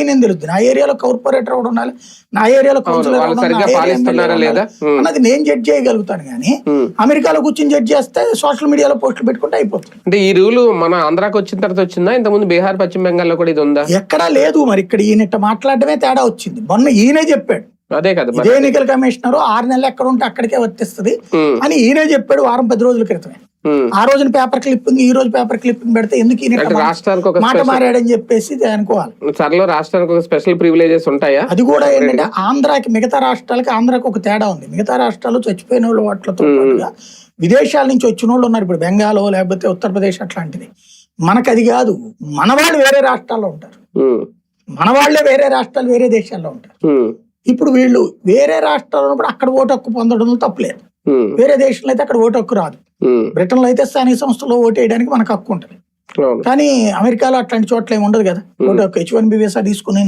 Opinion తెలుస్తుంది. నా ఏరియాలో కార్పొరేటర్ ఎవడు ఉండాలి, నా ఏరియాలో కౌన్సిలర్ అన్నది నేను జడ్జ్ చేయగలుగుతాను. కానీ అమెరికాలో కూర్చొని జడ్జ్ చేస్తే సోషల్ మీడియాలో పోస్టులు పెట్టుకుంటే అయిపోతుంది. అంటే ఈ రూల్ మన ఆంధ్రాకి వచ్చిన తర్వాత వచ్చిందా? ఇంతకుముందు బీహార్, పశ్చిమ బెంగాల్లో కూడా ఇది ఉందా? ఎక్కడా లేదు. మరి ఇక్కడ ఈయన మాట్లాడడమే తేడా వచ్చింది. మొన్న ఈయనే చెప్పాడు, అదే కదా ఇదే ఎన్నికల కమిషనర్ 6 నెలలు ఎక్కడ ఉంటే అక్కడికే వర్తిస్తుంది అని ఈయనే చెప్పాడు వారం 10 రోజుల క్రితమే. ఆ రోజున పేపర్ క్లిప్పింగ్, ఈ రోజు పేపర్ క్లిప్పింగ్ పెడితే ఎందుకు రాష్ట్రానికి మాట మారాడని చెప్పేసి అనుకోవాలి. త్వరలో రాష్ట్రానికి ఒక స్పెషల్ ప్రివిలేజెస్ ఉంటాయా? అది కూడా ఏంటంటే ఆంధ్రాకి, మిగతా రాష్ట్రాలకి ఆంధ్రాకి ఒక తేడా ఉంది. మిగతా రాష్ట్రాలు చచ్చిపోయిన వాళ్ళు వాటితో పాటుగా విదేశాల నుంచి వచ్చిన వాళ్ళు ఉన్నారు. ఇప్పుడు బెంగాల్ లేకపోతే ఉత్తరప్రదేశ్ అట్లాంటిది. మనకు అది కాదు. మన వాళ్ళు వేరే రాష్ట్రాల్లో ఉంటారు, మన వాళ్ళే వేరే రాష్ట్రాలు వేరే దేశాల్లో ఉంటారు. ఇప్పుడు వీళ్ళు వేరే రాష్ట్రాల్లో ఉన్నప్పుడు అక్కడ ఓటు హక్కు పొందడం తప్పులేదు. వేరే దేశంలో అయితే అక్కడ ఓటు హక్కు రాదు. బ్రిటన్ లో అయితే స్థానిక సంస్థలో ఓటు వేయడానికి మనకు హక్కు ఉంటుంది. కానీ అమెరికాలో అట్లాంటి చోట్ల ఏమి ఉండదు కదా. ఓటు హక్కు H1B వీసా తీసుకుని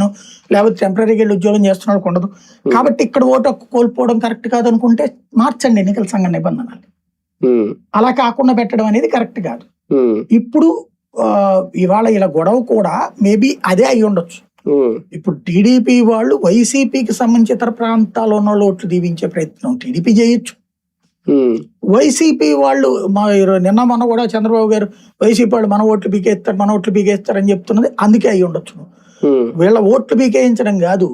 లేకపోతే టెంపరీగా వెళ్ళి ఉద్యోగం చేస్తున్న ఉండదు. కాబట్టి ఇక్కడ ఓటు హక్కు కోల్పోవడం కరెక్ట్ కాదు అనుకుంటే మార్చండి ఎన్నికల సంఘ నిబంధనలు. అలా కాకుండా పెట్టడం అనేది కరెక్ట్ కాదు. ఇప్పుడు ఇవాళ ఇలా గొడవ కూడా మేబీ అదే అయి ఉండొచ్చు. ఇప్పుడు టీడీపీ వాళ్ళు వైసీపీకి సంబంధించి ఇతర ప్రాంతాల్లో ఉన్న ఓట్లు దీవించే ప్రయత్నం టీడీపీ చేయొచ్చు. వైసీపీ వాళ్ళు నిన్న మొన్న కూడా చంద్రబాబు గారు వైసీపీ వాళ్ళు మన ఓట్లు పీకేస్తారు అని చెప్తున్నది అందుకే అయి ఉండొచ్చు. వీళ్ళ ఓట్లు పీకేయించడం కాదు,